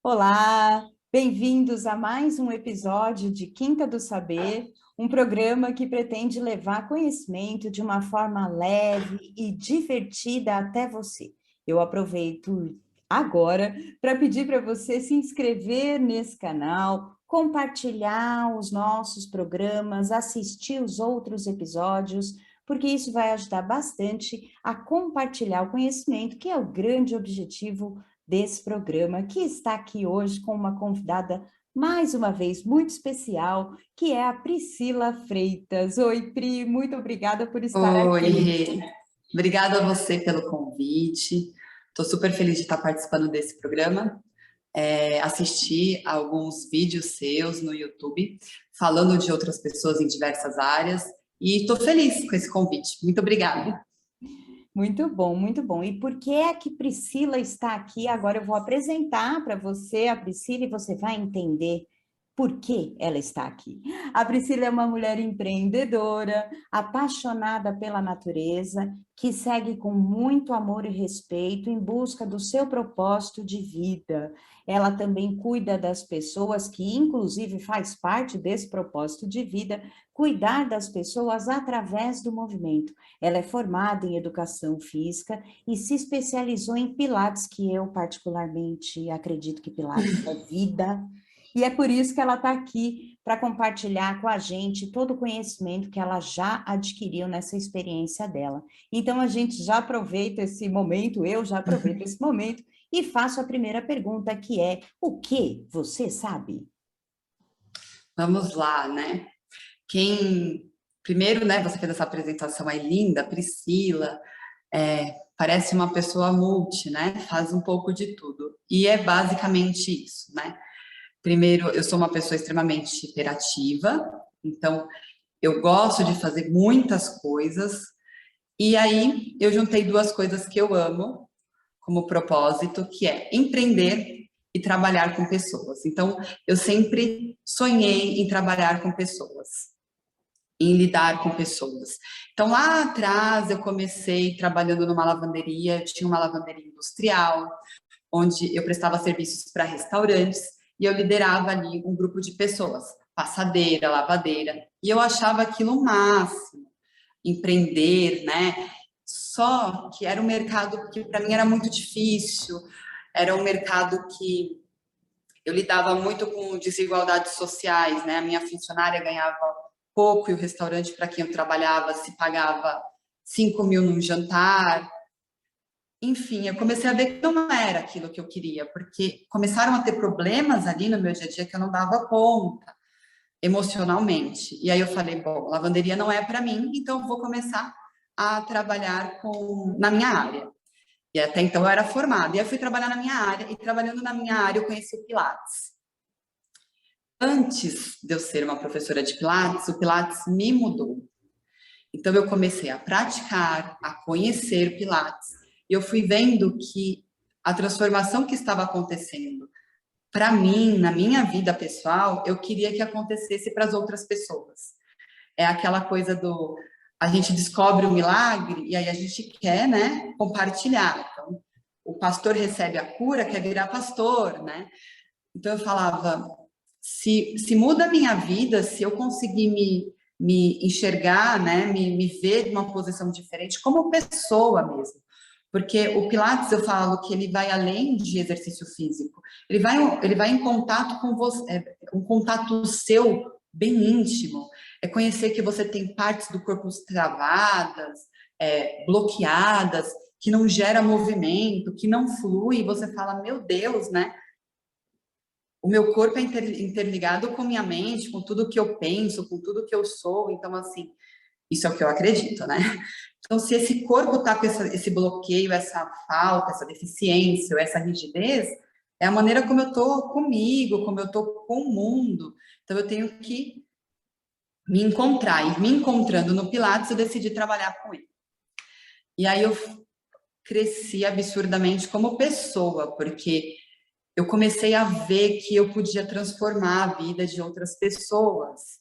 Olá, bem-vindos a mais um episódio de Quinta do Saber, um programa que pretende levar conhecimento de uma forma leve e divertida até você. Eu aproveito agora para pedir para você se inscrever nesse canal, compartilhar os nossos programas, assistir os outros episódios, porque isso vai ajudar bastante a compartilhar o conhecimento, que é o grande objetivo desse programa, que está aqui hoje com uma convidada, mais uma vez, muito especial, que é a Priscila Freitas. Oi, Pri, muito obrigada por estar Oi, aqui. Rê. Obrigada a você pelo convite. Estou super feliz de estar participando desse programa. Assisti alguns vídeos seus no YouTube, falando de outras pessoas em diversas áreas, e estou feliz com esse convite. Muito obrigada. Muito bom, muito bom. E por que é que Priscila está aqui? Agora eu vou apresentar para você a Priscila e você vai entender por que ela está aqui. A Priscila é uma mulher empreendedora, apaixonada pela natureza, que segue com muito amor e respeito em busca do seu propósito de vida. Ela também cuida das pessoas, que inclusive faz parte desse propósito de vida, cuidar das pessoas através do movimento. Ela é formada em educação física e se especializou em Pilates, que eu particularmente acredito que Pilates é vida. E é por isso que ela está aqui para compartilhar com a gente todo o conhecimento que ela já adquiriu nessa experiência dela. Então, a gente já aproveita esse momento, eu já aproveito esse momento e faço a primeira pergunta, que é: o que você sabe? Vamos lá, né? Primeiro, né, você fez essa apresentação aí linda, Priscila, parece uma pessoa multi, né? Faz um pouco de tudo. E é basicamente isso, né? Primeiro, eu sou uma pessoa extremamente hiperativa, então eu gosto de fazer muitas coisas, e aí eu juntei duas coisas que eu amo como propósito, que é empreender e trabalhar com pessoas. Então, eu sempre sonhei em trabalhar com pessoas, em lidar com pessoas. Então, lá atrás, eu comecei trabalhando numa lavanderia, tinha uma lavanderia industrial, onde eu prestava serviços para restaurantes e eu liderava ali um grupo de pessoas, passadeira, lavadeira, e eu achava aquilo o máximo, empreender, né? Só que era um mercado que para mim era muito difícil, era um mercado que eu lidava muito com desigualdades sociais, né? A minha funcionária ganhava pouco e o restaurante para quem eu trabalhava se pagava 5 mil num jantar. Enfim, eu comecei a ver que não era aquilo que eu queria, porque começaram a ter problemas ali no meu dia a dia que eu não dava conta emocionalmente. E aí eu falei, bom, lavanderia não é para mim, então eu vou começar a trabalhar na minha área. E até então eu era formada. E eu fui trabalhar na minha área, e trabalhando na minha área eu conheci o Pilates. Antes de eu ser uma professora de Pilates, o Pilates me mudou. Então eu comecei a praticar, a conhecer Pilates, e eu fui vendo que a transformação que estava acontecendo para mim, na minha vida pessoal, eu queria que acontecesse para as outras pessoas. É aquela coisa do a gente descobre o milagre e aí a gente quer, né, compartilhar. Então, o pastor recebe a cura, quer virar pastor, né? Então eu falava, se muda a minha vida, se eu conseguir me enxergar, né, me ver de uma posição diferente, como pessoa mesmo. Porque o Pilates, eu falo que ele vai além de exercício físico. Ele vai em contato com você, um contato seu bem íntimo. É conhecer que você tem partes do corpo travadas, bloqueadas, que não gera movimento, que não flui. E você fala, meu Deus, né? O meu corpo é interligado com minha mente, com tudo que eu penso, com tudo que eu sou. Então, assim, isso é o que eu acredito, né? Então, se esse corpo está com esse bloqueio, essa falta, essa deficiência, ou essa rigidez, é a maneira como eu estou comigo, como eu estou com o mundo. Então, eu tenho que me encontrar. E me encontrando no Pilates, eu decidi trabalhar com ele. E aí eu cresci absurdamente como pessoa, porque eu comecei a ver que eu podia transformar a vida de outras pessoas.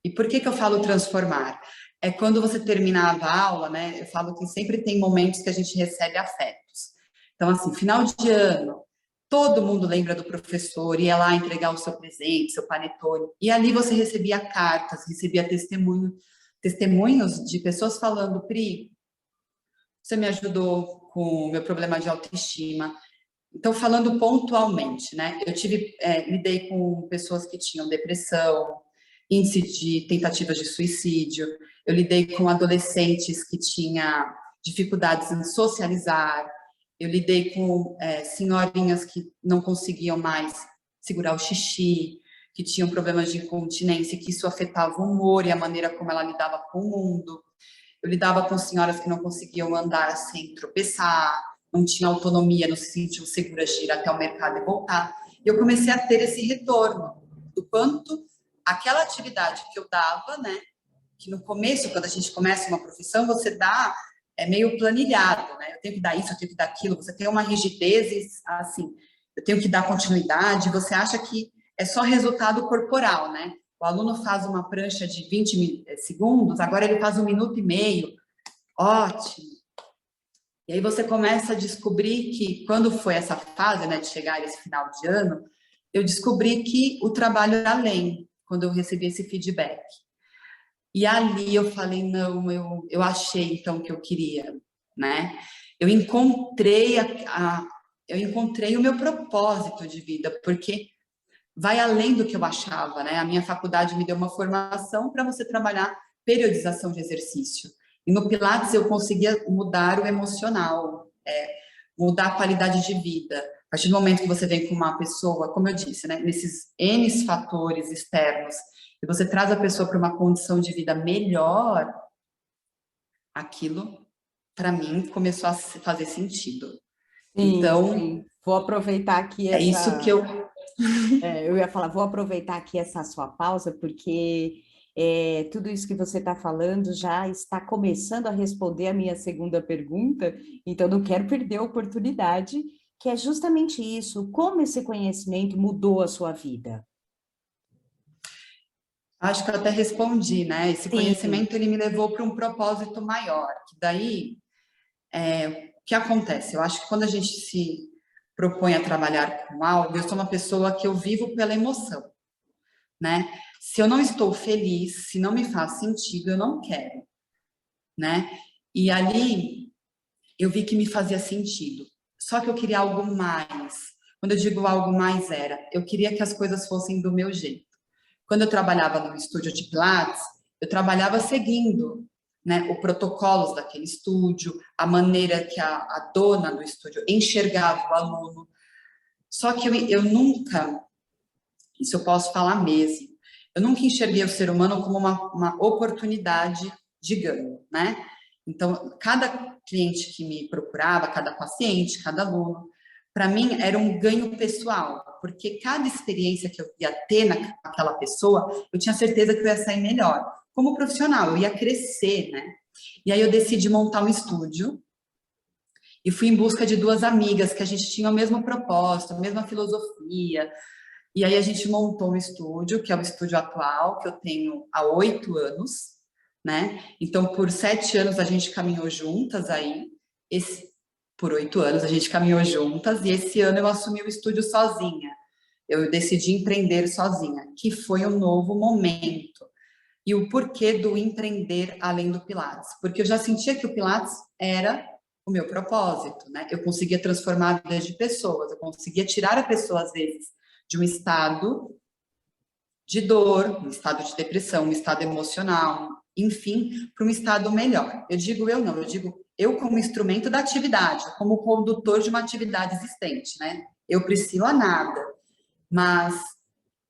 E por que eu falo transformar? É quando você terminava a aula, né? Eu falo que sempre tem momentos que a gente recebe afetos. Então, assim, final de ano, todo mundo lembra do professor, ia lá entregar o seu presente, seu panetone, e ali você recebia cartas, recebia testemunhos de pessoas falando, Pri, você me ajudou com o meu problema de autoestima. Então, falando pontualmente, né? Lidei com pessoas que tinham depressão, índice de tentativas de suicídio, eu lidei com adolescentes que tinham dificuldades em socializar, eu lidei com senhorinhas que não conseguiam mais segurar o xixi, que tinham problemas de incontinência, que isso afetava o humor e a maneira como ela lidava com o mundo. Eu lidava com senhoras que não conseguiam andar sem tropeçar, não tinham autonomia, não se sentiam seguras de ir até o mercado e voltar. E eu comecei a ter esse retorno do quanto aquela atividade que eu dava, né? Que no começo, quando a gente começa uma profissão, você dá meio planilhado, né? Eu tenho que dar isso, eu tenho que dar aquilo. Você tem uma rigidez, assim, eu tenho que dar continuidade. Você acha que é só resultado corporal, né? O aluno faz uma prancha de 20 segundos, agora ele faz 1 minuto e meio. Ótimo. E aí você começa a descobrir que, quando foi essa fase, né, de chegar esse final de ano, eu descobri que o trabalho era além, quando eu recebi esse feedback. E ali eu falei, não, eu achei então o que eu queria, né? Eu encontrei eu encontrei o meu propósito de vida, porque vai além do que eu achava, né? A minha faculdade me deu uma formação para você trabalhar periodização de exercício. E no Pilates eu conseguia mudar o emocional, mudar a qualidade de vida. A partir do momento que você vem com uma pessoa, como eu disse, né? Nesses N fatores externos, e você traz a pessoa para uma condição de vida melhor, aquilo, para mim, começou a fazer sentido. Sim, Então, sim. Vou aproveitar aqui é isso que essa. eu... Eu ia falar, vou aproveitar aqui essa sua pausa, porque tudo isso que você está falando já está começando a responder a minha segunda pergunta, então não quero perder a oportunidade, que é justamente isso: como esse conhecimento mudou a sua vida? Acho que eu até respondi, né? Esse Sim, conhecimento, ele me levou para um propósito maior, que daí, o que acontece? Eu acho que quando a gente se propõe a trabalhar com algo, eu sou uma pessoa que eu vivo pela emoção, né? Se eu não estou feliz, se não me faz sentido, eu não quero, né? E ali eu vi que me fazia sentido. Só que eu queria algo mais. Quando eu digo algo mais eu queria que as coisas fossem do meu jeito. Quando eu trabalhava no estúdio de Pilates, eu trabalhava seguindo, né, o protocolos daquele estúdio, a maneira que a dona do estúdio enxergava o aluno. Só que eu nunca, isso eu posso falar mesmo, eu nunca enxerguei o ser humano como uma oportunidade de ganho, né? Então, cada cliente que me procurava, cada paciente, cada aluno, para mim era um ganho pessoal, porque cada experiência que eu ia ter naquela pessoa, eu tinha certeza que eu ia sair melhor. Como profissional, eu ia crescer, né? E aí eu decidi montar um estúdio e fui em busca de duas amigas que a gente tinha o mesmo propósito, a mesma filosofia. E aí a gente montou um estúdio, que é o estúdio atual, que eu tenho há 8 anos, né? Então, por 7 anos a gente caminhou juntas aí. Por 8 anos a gente caminhou juntas, e esse ano eu assumi o estúdio sozinha. Eu decidi empreender sozinha, que foi um novo momento. E o porquê do empreender além do Pilates? Porque eu já sentia que o Pilates era o meu propósito, né? Eu conseguia transformar a vida de pessoas, eu conseguia tirar a pessoa, às vezes, de um estado de dor, um estado de depressão, um estado emocional, enfim, para um estado melhor. Eu digo eu não, eu digo eu como instrumento da atividade, como condutor de uma atividade existente, né? Eu, Priscila, nada, mas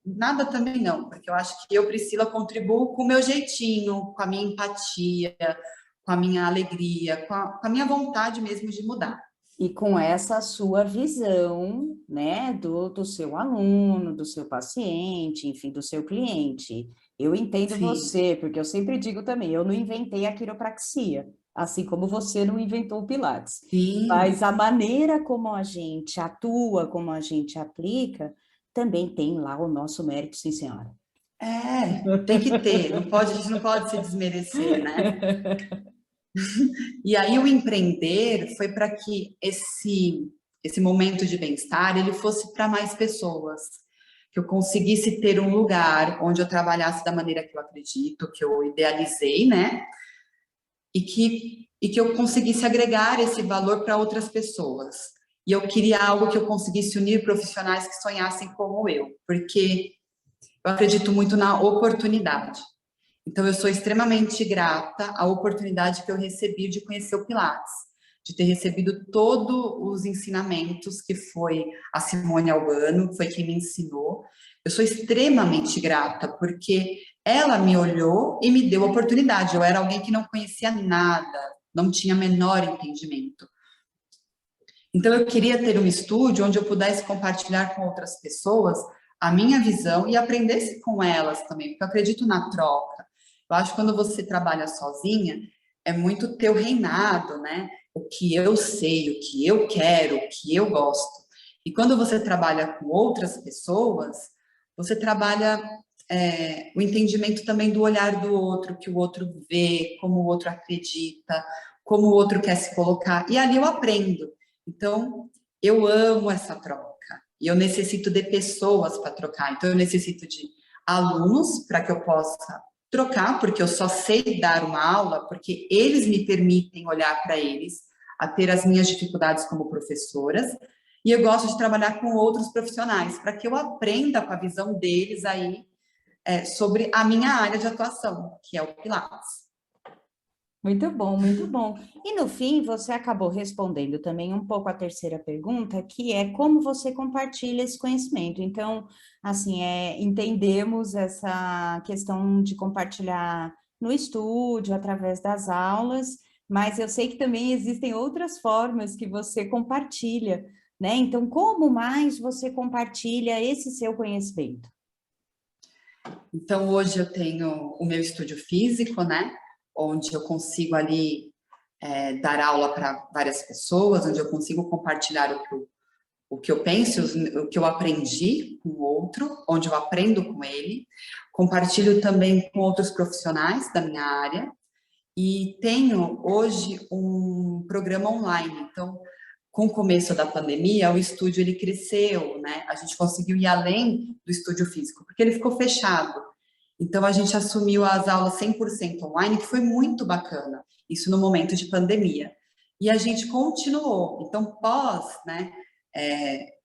nada também não, porque eu acho que eu, Priscila, contribuo com o meu jeitinho, com a minha empatia, com a minha alegria, com a minha vontade mesmo de mudar. e com essa sua visão, né, do seu aluno, do seu paciente, enfim, do seu cliente. Eu entendo Sim, você, porque eu sempre digo também, eu não inventei a quiropraxia, assim como você não inventou o Pilates. Mas sim, a maneira como a gente atua, como a gente aplica, também tem lá o nosso mérito, sim, senhora. tem que ter, não pode, a gente não pode se desmerecer, né? E aí o empreender foi para que esse esse momento de bem-estar, ele fosse para mais pessoas, que eu conseguisse ter um lugar onde eu trabalhasse da maneira que eu acredito, que eu idealizei, né? E que eu conseguisse agregar esse valor para outras pessoas. E eu queria algo que eu conseguisse unir profissionais que sonhassem como eu, porque eu acredito muito na oportunidade. Então, eu sou extremamente grata à oportunidade que eu recebi de conhecer o Pilates, de ter recebido todos os ensinamentos que foi a Simone Albano, que foi quem me ensinou. Eu sou extremamente grata, porque ela me olhou e me deu a oportunidade. Eu era alguém que não conhecia nada, não tinha menor entendimento. Então, eu queria ter um estúdio onde eu pudesse compartilhar com outras pessoas a minha visão e aprendesse com elas também, porque eu acredito na troca. Eu acho que quando você trabalha sozinha, é muito teu reinado, né? O que eu sei, o que eu quero, o que eu gosto. E quando você trabalha com outras pessoas, você trabalha o entendimento também do olhar do outro, que o outro vê, como o outro acredita, como o outro quer se colocar. E ali eu aprendo. Então, eu amo essa troca. E eu necessito de pessoas para trocar. Então, eu necessito de alunos para que eu possa trocar, porque eu só sei dar uma aula, porque eles me permitem olhar para eles, a ter as minhas dificuldades como professoras. E eu gosto de trabalhar com outros profissionais, para que eu aprenda com a visão deles aí sobre a minha área de atuação, que é o Pilates. Muito bom, muito bom. E no fim, você acabou respondendo também um pouco a terceira pergunta, que é como você compartilha esse conhecimento. Então, assim, entendemos essa questão de compartilhar no estúdio, através das aulas, mas eu sei que também existem outras formas que você compartilha, né? Então, como mais você compartilha esse seu conhecimento? Então, hoje eu tenho o meu estúdio físico, né? Onde eu consigo ali dar aula para várias pessoas, onde eu consigo compartilhar o que eu penso, o que eu aprendi com o outro, onde eu aprendo com ele. Compartilho também com outros profissionais da minha área. E tenho hoje um programa online. Então, com o começo da pandemia, o estúdio ele cresceu, né? A gente conseguiu ir além do estúdio físico, porque ele ficou fechado. Então, a gente assumiu as aulas 100% online, que foi muito bacana, isso no momento de pandemia. E a gente continuou. Então, né,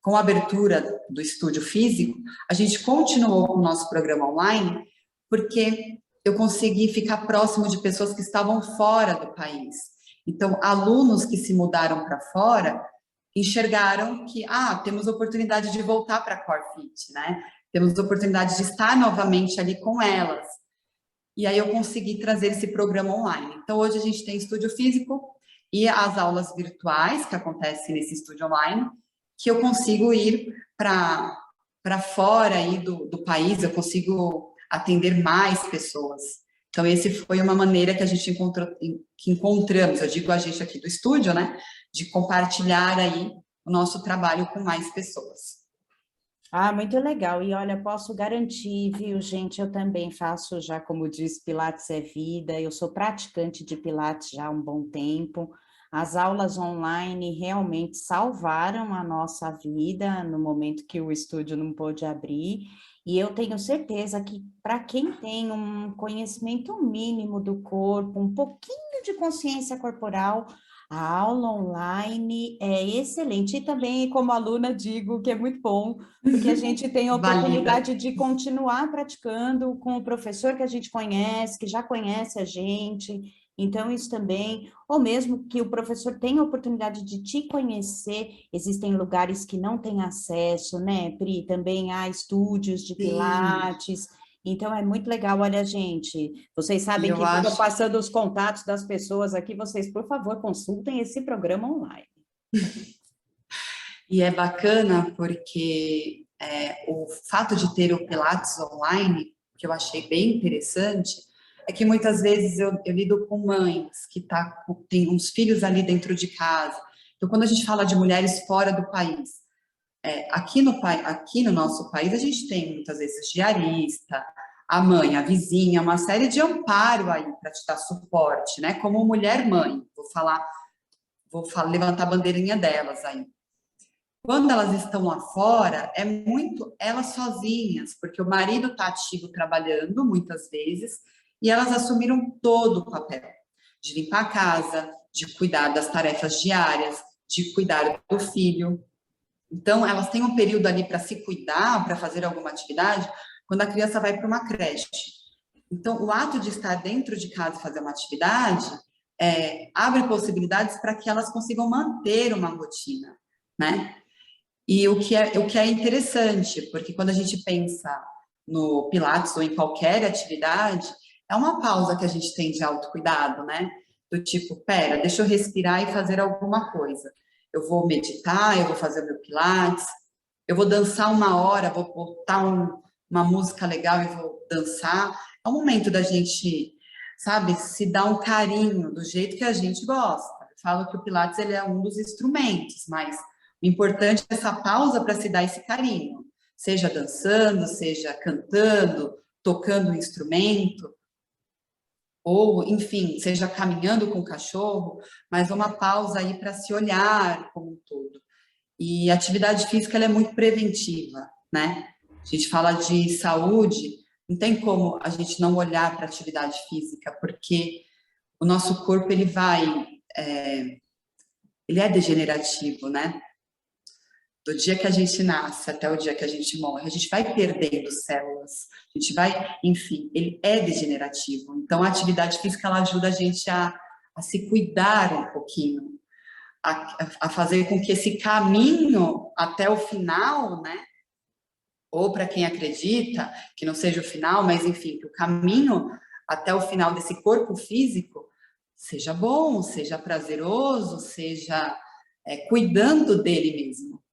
com a abertura do estúdio físico, a gente continuou com o nosso programa online, porque eu consegui ficar próximo de pessoas que estavam fora do país. Então, alunos que se mudaram para fora enxergaram que, temos oportunidade de voltar para a Core Fit, né? Temos oportunidade de estar novamente ali com elas. E aí eu consegui trazer esse programa online. Então, hoje a gente tem estúdio físico e as aulas virtuais que acontecem nesse estúdio online, que eu consigo ir para fora aí do país, eu consigo atender mais pessoas. Então, esse foi uma maneira que a gente que encontramos, eu digo a gente aqui do estúdio, né, de compartilhar aí o nosso trabalho com mais pessoas. Ah, muito legal. E olha, posso garantir, viu, gente? Eu também faço já, como diz, Pilates é vida. Eu sou praticante de Pilates já há um bom tempo. As aulas online realmente salvaram a nossa vida no momento que o estúdio não pôde abrir. E eu tenho certeza que para quem tem um conhecimento mínimo do corpo, um pouquinho de consciência corporal, a aula online é excelente. E também, como aluna, digo que é muito bom porque a gente tem a Valida. oportunidade de continuar praticando com o professor que a gente conhece, que já conhece a gente, então isso também, ou mesmo que o professor tenha a oportunidade de te conhecer, existem lugares que não têm acesso, né, Pri? Também há estúdios de Sim, pilates, então é muito legal, olha, gente, vocês e sabem eu que estou acho passando os contatos das pessoas aqui, vocês, por favor, consultem esse programa online. e é bacana porque o fato de ter o Pilates online, que eu achei bem interessante, é que muitas vezes eu lido com mães que tem uns filhos ali dentro de casa. Então, quando a gente fala de mulheres fora do país, aqui no nosso país, a gente tem muitas vezes diarista, a mãe, a vizinha, uma série de amparo aí para te dar suporte, né? Como mulher mãe, levantar a bandeirinha delas aí. Quando elas estão lá fora, é muito elas sozinhas, porque o marido está ativo trabalhando muitas vezes, e elas assumiram todo o papel de limpar a casa, de cuidar das tarefas diárias, de cuidar do filho. Então, elas têm um período ali para se cuidar, para fazer alguma atividade, quando a criança vai para uma creche. Então, o ato de estar dentro de casa e fazer uma atividade abre possibilidades para que elas consigam manter uma rotina, né? E o que é interessante, porque quando a gente pensa no Pilates ou em qualquer atividade, é uma pausa que a gente tem de autocuidado, né? Do tipo, pera, deixa eu respirar e fazer alguma coisa. Eu vou meditar, eu vou fazer o meu Pilates, eu vou dançar uma hora, vou botar uma música legal e vou dançar. É um momento da gente, sabe, se dar um carinho do jeito que a gente gosta. Eu falo que o Pilates ele é um dos instrumentos, mas o importante é essa pausa para se dar esse carinho, seja dançando, seja cantando, tocando um instrumento, ou, enfim, seja caminhando com o cachorro, mas uma pausa aí para se olhar como um todo. E a atividade física ela é muito preventiva, né? A gente fala de saúde, não tem como a gente não olhar para a atividade física, porque o nosso corpo ele é degenerativo, né? Do dia que a gente nasce até o dia que a gente morre, a gente vai perdendo células, a gente vai, enfim, ele é degenerativo. Então, a atividade física, ela ajuda a gente a se cuidar um pouquinho, a fazer com que esse caminho até o final, né, ou para quem acredita que não seja o final, mas, enfim, que o caminho até o final desse corpo físico seja bom, seja prazeroso, seja cuidando dele mesmo.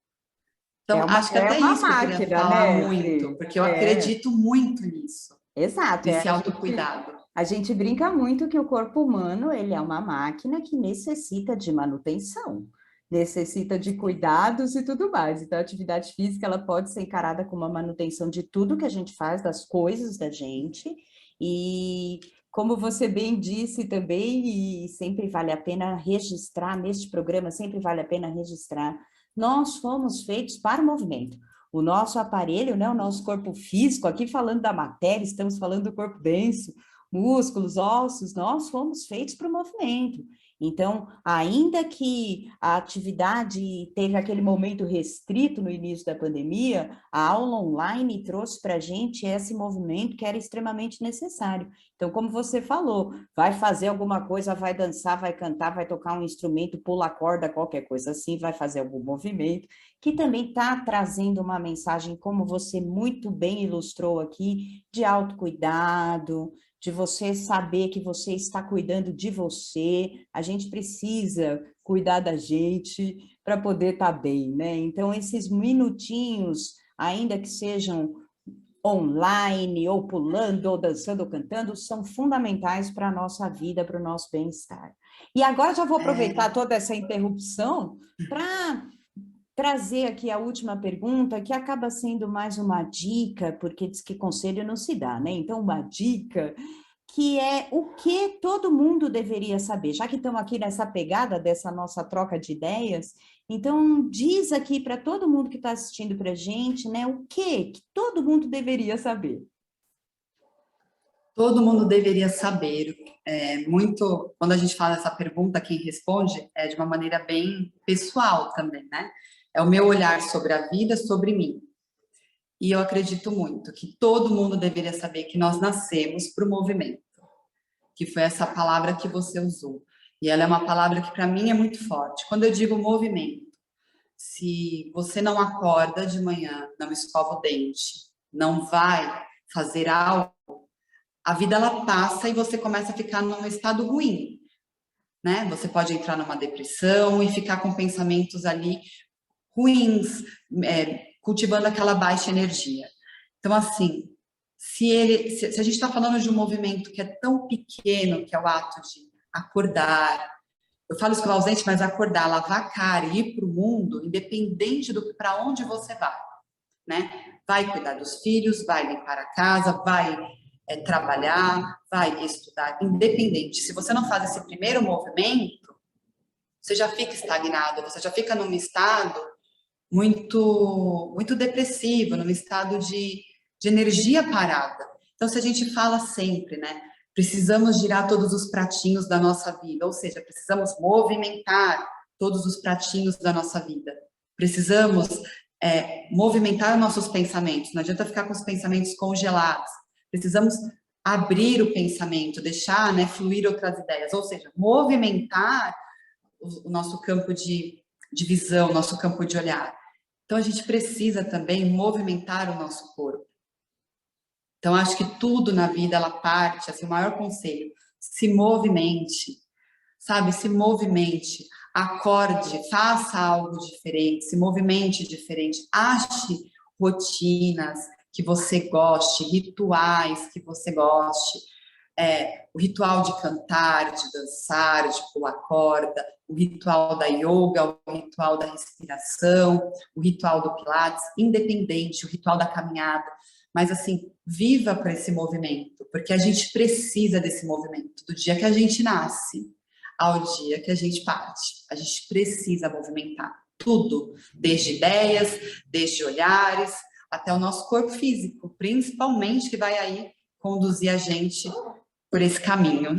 Então, acho que É até uma isso que eu queria máquina, falar né, muito, Pri? porque eu acredito muito nisso, Exato. nesse autocuidado. A gente brinca muito que o corpo humano, ele é uma máquina que necessita de manutenção, necessita de cuidados e tudo mais. Então, a atividade física, ela pode ser encarada como uma manutenção de tudo que a gente faz, das coisas da gente. E como você bem disse também, e sempre vale a pena registrar, neste programa sempre vale a pena registrar, nós fomos feitos para o movimento. O nosso aparelho, né, o nosso corpo físico, aqui falando da matéria, estamos falando do corpo denso, músculos, ossos, nós fomos feitos para o movimento. Então, ainda que a atividade teve aquele momento restrito no início da pandemia, a aula online trouxe para a gente esse movimento que era extremamente necessário. Então, como você falou, vai fazer alguma coisa, vai dançar, vai cantar, vai tocar um instrumento, pula a corda, qualquer coisa assim, vai fazer algum movimento, que também está trazendo uma mensagem, como você muito bem ilustrou aqui, de autocuidado, de você saber que você está cuidando de você, a gente precisa cuidar da gente para poder estar bem, né? Então, esses minutinhos, ainda que sejam online, ou pulando, ou dançando, ou cantando, são fundamentais para a nossa vida, para o nosso bem-estar. E agora já vou aproveitar toda essa interrupção para trazer aqui a última pergunta, que acaba sendo mais uma dica, porque diz que conselho não se dá, né? Então, uma dica que é o que todo mundo deveria saber, já que estamos aqui nessa pegada dessa nossa troca de ideias, então diz aqui para todo mundo que está assistindo para a gente, né, o que todo mundo deveria saber. Todo mundo deveria saber. Quando a gente fala essa pergunta, quem responde é de uma maneira bem pessoal também, né? É o meu olhar sobre a vida, sobre mim. E eu acredito muito que todo mundo deveria saber que nós nascemos para o movimento, que foi essa palavra que você usou. E ela é uma palavra que para mim é muito forte. Quando eu digo movimento, se você não acorda de manhã, não escova o dente, não vai fazer algo, a vida ela passa e você começa a ficar num estado ruim, né? Você pode entrar numa depressão e ficar com pensamentos ali ruins, cultivando aquela baixa energia. Então, assim, se a gente está falando de um movimento que é tão pequeno, que é o ato de acordar, eu falo escovar os dentes, mas acordar, lavar a cara e ir para o mundo, independente do para onde você vai, né? Vai cuidar dos filhos, vai limpar a casa, vai trabalhar, vai estudar, independente. Se você não faz esse primeiro movimento, você já fica estagnado, você já fica num estado muito depressivo, num estado de energia parada. Então, se a gente fala sempre, né? Precisamos girar todos os pratinhos da nossa vida, ou seja, precisamos movimentar todos os pratinhos da nossa vida. Precisamos movimentar nossos pensamentos, não adianta ficar com os pensamentos congelados. Precisamos abrir o pensamento, deixar, né, fluir outras ideias, ou seja, movimentar o nosso campo de visão, nosso campo de olhar. Então, a gente precisa também movimentar o nosso corpo. Então, acho que tudo na vida, ela parte, assim, o maior conselho, se movimente, sabe? Se movimente, acorde, faça algo diferente, se movimente diferente, ache rotinas que você goste, rituais que você goste, o ritual de cantar, de dançar, de pular corda, o ritual da yoga, o ritual da respiração, o ritual do Pilates, independente, o ritual da caminhada, mas assim, viva para esse movimento, porque a gente precisa desse movimento, do dia que a gente nasce ao dia que a gente parte. A gente precisa movimentar tudo, desde ideias, desde olhares, até o nosso corpo físico, principalmente, que vai aí conduzir a gente por esse caminho.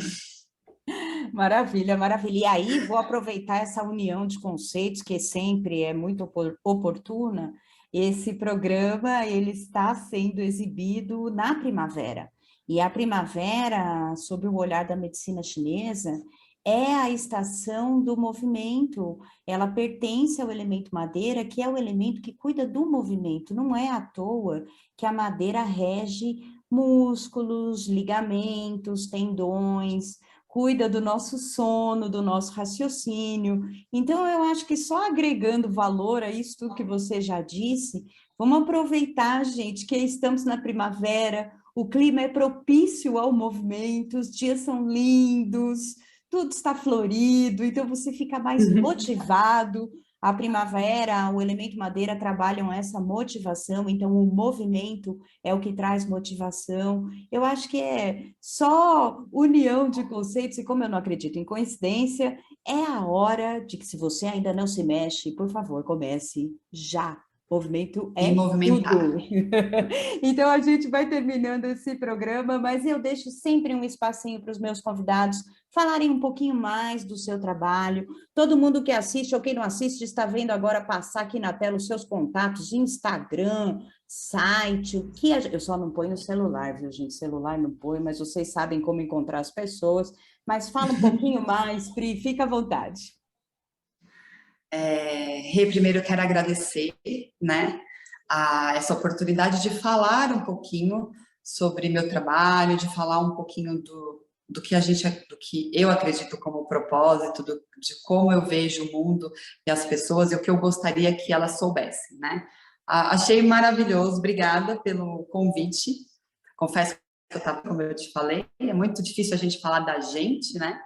Maravilha, maravilha. E aí, vou aproveitar essa união de conceitos, que sempre é muito oportuna. Esse programa, ele está sendo exibido na primavera. E a primavera, sob o olhar da medicina chinesa, é a estação do movimento. Ela pertence ao elemento madeira, que é o elemento que cuida do movimento. Não é à toa que a madeira rege músculos, ligamentos, tendões, cuida do nosso sono, do nosso raciocínio. Então, eu acho que só agregando valor a isso tudo que você já disse, vamos aproveitar, gente, que estamos na primavera, o clima é propício ao movimento, os dias são lindos, tudo está florido, então você fica mais motivado. A primavera, o elemento madeira trabalham essa motivação, então o movimento é o que traz motivação. Eu acho que é só união de conceitos, e como eu não acredito em coincidência, é a hora de que, se você ainda não se mexe, por favor, comece já. Movimento E é tudo. movimentar. Então, a gente vai terminando esse programa, mas eu deixo sempre um espacinho para os meus convidados falarem um pouquinho mais do seu trabalho. Todo mundo que assiste ou quem não assiste está vendo agora passar aqui na tela os seus contatos de Instagram, site, o que eu só não ponho no celular, viu, gente? Celular não põe, mas vocês sabem como encontrar as pessoas. Mas fala um pouquinho mais, Pri, fica à vontade. Rê, primeiro eu quero agradecer, né, essa oportunidade de falar um pouquinho sobre meu trabalho, de falar um pouquinho do que eu acredito como propósito, de como eu vejo o mundo e as pessoas e o que eu gostaria que elas soubessem, né? Achei maravilhoso, obrigada pelo convite. Confesso que eu estava, como eu te falei, é muito difícil a gente falar da gente, né?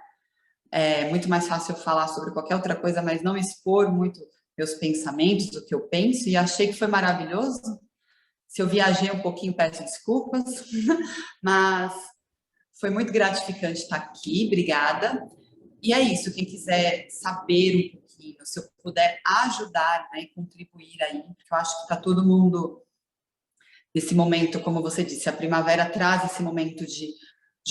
É muito mais fácil eu falar sobre qualquer outra coisa, mas não expor muito meus pensamentos, o que eu penso, e achei que foi maravilhoso. Se eu viajei um pouquinho, peço desculpas, mas foi muito gratificante estar aqui, obrigada. E é isso, quem quiser saber um pouquinho, se eu puder ajudar, né, e contribuir aí, porque eu acho que está todo mundo nesse momento, como você disse, a primavera traz esse momento de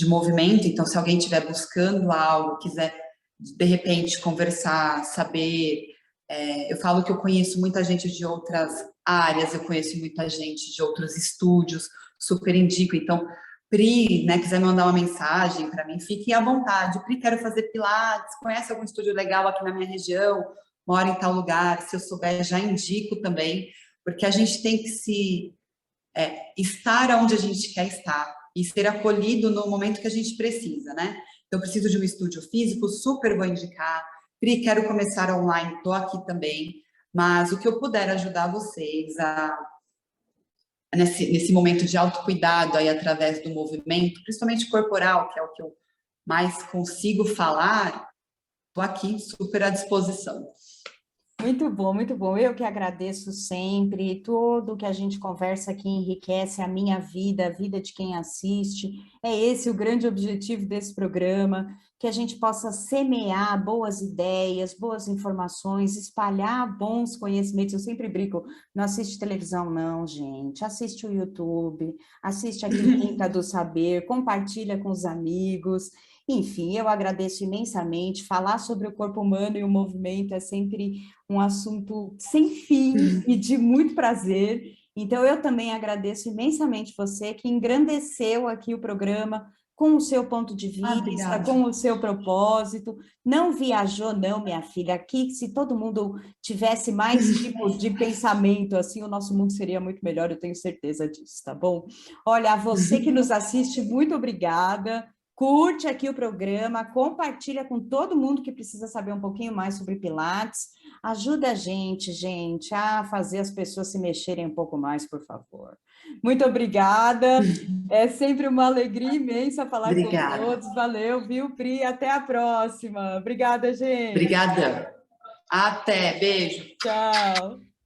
movimento, então se alguém estiver buscando algo, quiser de repente conversar, saber, eu falo que eu conheço muita gente de outras áreas, eu conheço muita gente de outros estúdios, super indico, então Pri, né, quiser me mandar uma mensagem para mim, fique à vontade. Pri, quero fazer Pilates, conhece algum estúdio legal aqui na minha região, mora em tal lugar, se eu souber já indico também, porque a gente tem que estar onde a gente quer estar e ser acolhido no momento que a gente precisa, né? Então, eu preciso de um estúdio físico, super vou indicar. Pri, quero começar online, estou aqui também, mas o que eu puder ajudar vocês nesse momento de autocuidado aí através do movimento, principalmente corporal, que é o que eu mais consigo falar, estou aqui super à disposição. Muito bom, muito bom. Eu que agradeço sempre. Tudo que a gente conversa aqui enriquece a minha vida, a vida de quem assiste. É esse o grande objetivo desse programa, que a gente possa semear boas ideias, boas informações, espalhar bons conhecimentos. Eu sempre brinco, não assiste televisão, não, gente. Assiste o YouTube, assiste a Clínica do Saber, compartilha com os amigos. Enfim, eu agradeço imensamente. Falar sobre o corpo humano e o movimento é sempre um assunto sem fim e de muito prazer. Então, eu também agradeço imensamente você que engrandeceu aqui o programa com o seu ponto de vista, Obrigada. com o seu propósito. Não viajou, não, minha filha. Aqui, se todo mundo tivesse mais tipo de pensamento, assim, o nosso mundo seria muito melhor, eu tenho certeza disso, tá bom? Olha, a você que nos assiste, muito obrigada. Curte aqui o programa, compartilha com todo mundo que precisa saber um pouquinho mais sobre Pilates. Ajuda a gente, a fazer as pessoas se mexerem um pouco mais, por favor. Muito obrigada. É sempre uma alegria imensa falar com Obrigada. todos. Valeu, viu, Pri? Até a próxima. Obrigada, gente. Obrigada. Até, beijo. Tchau.